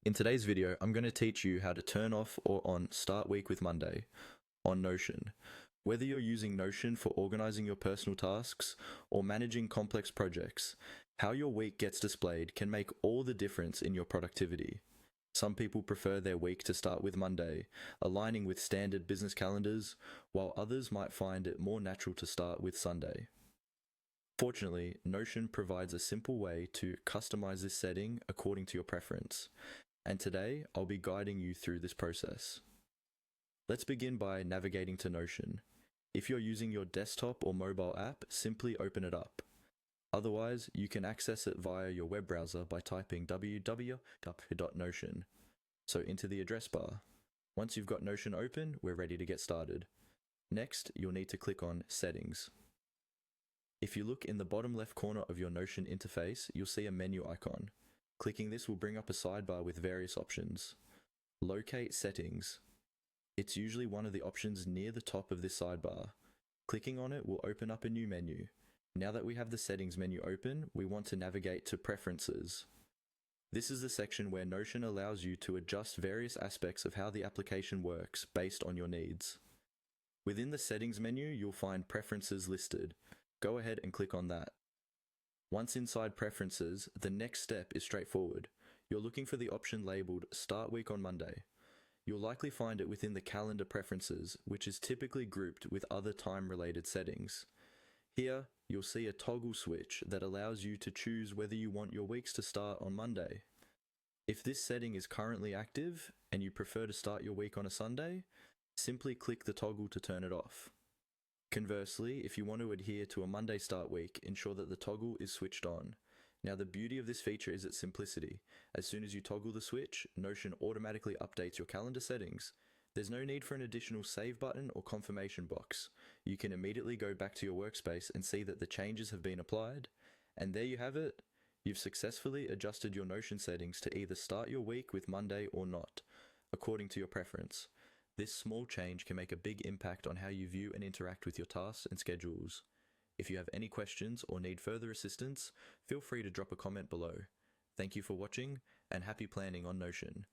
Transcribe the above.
In today's video, I'm going to teach you how to turn off or on Start Week with Monday on Notion. Whether you're using Notion for organizing your personal tasks or managing complex projects, how your week gets displayed can make all the difference in your productivity. Some people prefer their week to start with Monday, aligning with standard business calendars, while others might find it more natural to start with Sunday. Fortunately, Notion provides a simple way to customize this setting according to your preference, and today I'll be guiding you through this process. Let's begin by navigating to Notion. If you're using your desktop or mobile app, simply open it up. Otherwise, you can access it via your web browser by typing www.notion, so into the address bar. Once you've got Notion open, we're ready to get started. Next, you'll need to click on Settings. If you look in the bottom left corner of your Notion interface, you'll see a menu icon. Clicking this will bring up a sidebar with various options. Locate Settings. It's usually one of the options near the top of this sidebar. Clicking on it will open up a new menu. Now that we have the Settings menu open, we want to navigate to Preferences. This is the section where Notion allows you to adjust various aspects of how the application works based on your needs. Within the Settings menu, you'll find Preferences listed. Go ahead and click on that. Once inside Preferences, the next step is straightforward. You're looking for the option labeled Start Week on Monday. You'll likely find it within the Calendar Preferences, which is typically grouped with other time-related settings. Here, you'll see a toggle switch that allows you to choose whether you want your weeks to start on Monday. If this setting is currently active and you prefer to start your week on a Sunday, simply click the toggle to turn it off. Conversely, if you want to adhere to a Monday start week, ensure that the toggle is switched on. Now, the beauty of this feature is its simplicity. As soon as you toggle the switch, Notion automatically updates your calendar settings. There's no need for an additional save button or confirmation box. You can immediately go back to your workspace and see that the changes have been applied. And there you have it. You've successfully adjusted your Notion settings to either start your week with Monday or not, according to your preference. This small change can make a big impact on how you view and interact with your tasks and schedules. If you have any questions or need further assistance, feel free to drop a comment below. Thank you for watching, and happy planning on Notion.